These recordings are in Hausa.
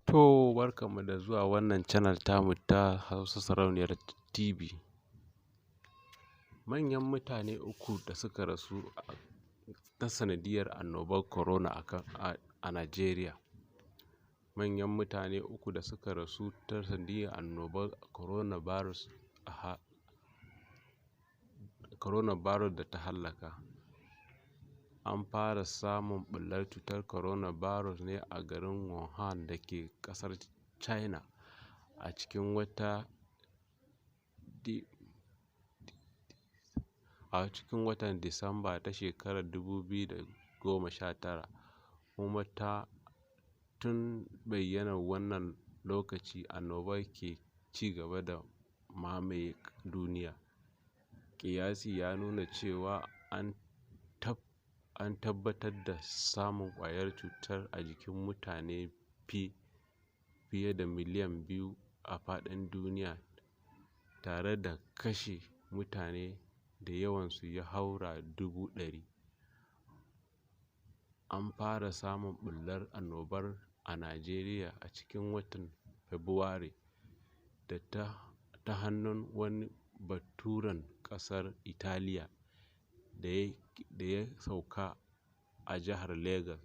To, barkanmu da zuwa wannan channel tamu ta Hausa Sarauniyar TV. Manyan mutane uku da suka rasu ta sanadiyar annobar corona a Najeriya. Manyan mutane uku da suka rasu ta sanadiyar annobar coronavirus da ta hallaka. An fara samun ɓullar cutar coronavirus ne a garin Wuhan da ke ƙasar China a cikin watan Disamba ta shekarar 2019, kuma tun bayyanar wannan lokaci annobar ke ci gaba da mamaye duniya. Ƙiyasi ya nuna cewa an tabbatar da samun ƙwayar cutar a jikin mutane fiye da miliyan 2 a faɗin duniya, tare da kashe mutane da yawansu ya haura 100,000. An fara samun ɓullar annobar a Najeriya a cikin watan Fabrairu ta hannun wani baturen ƙasar Italiya da ya sauka a jihar Legas.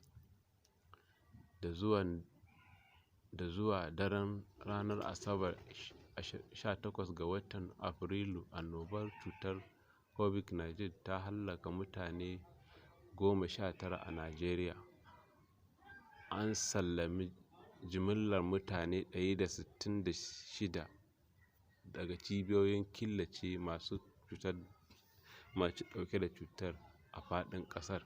Da zuwa daren ranar Asabar 18 ga watan Afrilu, annobar cutar COVID-19 ta hallaka mutane 19 a Najeriya. An sallami jimillar mutane 166 daga cibiyoyin killace masu ɗauke da cutar a faɗin ƙasar.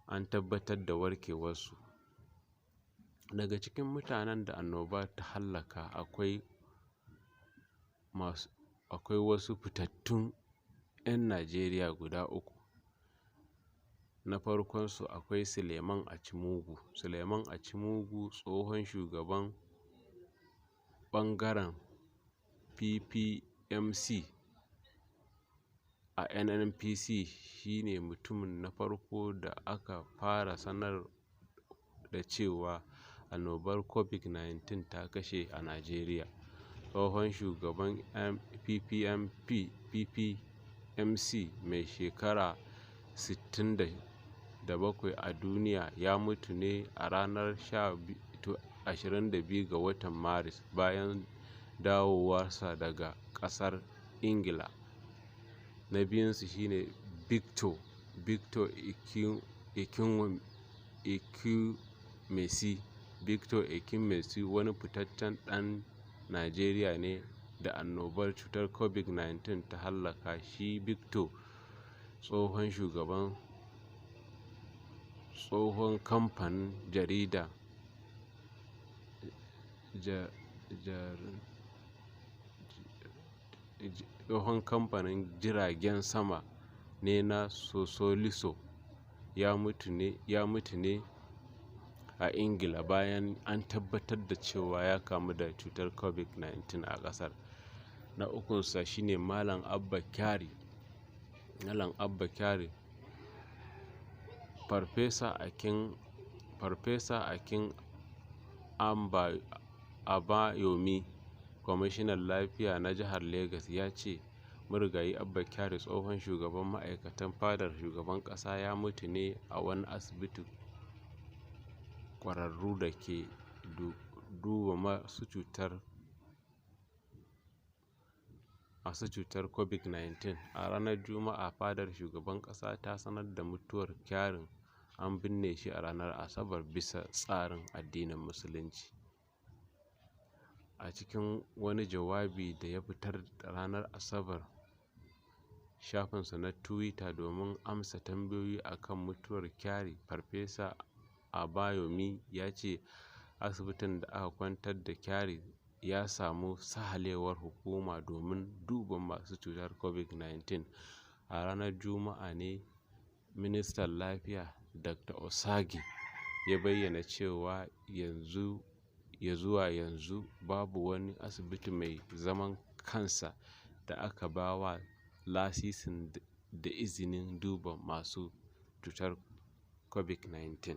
An tabbatar da warkewarsu. Daga cikin mutanen da annobar ta hallaka akwai wasu fitattun 'yan Najeriya guda uku. Na farkonsu akwai Suleiman Achimugu, tsohon shugaban ɓangaren PPMC a NNPC. Shi ne mutumin na farko da aka fara sanar da cewa annobar COVID-19 ta kashe a Najeriya. Tsohon shugaban PPMC mai shekara 67 a duniya ya mutu ne a ranar 22 ga watan Maris bayan dawowarsa daga ƙasar Ingila. Na biyunsu shi ne Victor Ekwuemesi, wani fitaccen ɗan Najeriya ne da annobar cutar COVID-19 ta hallaka. Shi Victor tsohon kamfanin jiragen sama ne na Sosoliso. Ya mutu ne a Ingila bayan an tabbatar da cewa ya kamu da cutar COVID-19 a ƙasar. Na ukunsa shi ne Malam Abba Kyari, Farfesa Akin Abayomi, kwamishinan lafiya na jihar Legas, ya ce marigayi Abba Kyari, tsohon shugaban ma'aikatan fadar shugaban ƙasa, ya mutu ne a wani asibitin ƙwararru da ke duba masu cutar COVID-19. A ranar Juma'a, fadar shugaban ƙasa ta sanar da mutuwar Kyarin. An binne shi a ranar Asabar bisa tsarin addinin Musulunci. A cikin wani jawabi da ya fitar ranar Asabar shafinsa na Twitter domin amsa tambayoyi akan mutuwar Kyari, Farfesa Abayomi ya ce asibitin da aka kwantar da Kyari ya samu sahalewar hukuma domin duba masu cutar COVID-19. A ranar Juma'a ne Ministan Lafiya Dr. Osage ya bayyana cewa zuwa yanzu babu wani asibiti mai zaman kansa da aka ba wa lasisin da izinin duba masu cutar COVID-19.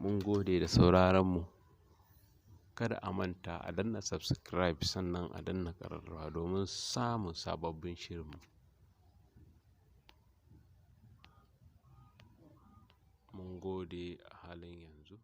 Mun gode da sauraron mu. Kada a manta a danna subscribe sannan a danna ƙararrawa domin samun sababbin shirinmu. Mun gode a halin yanzu.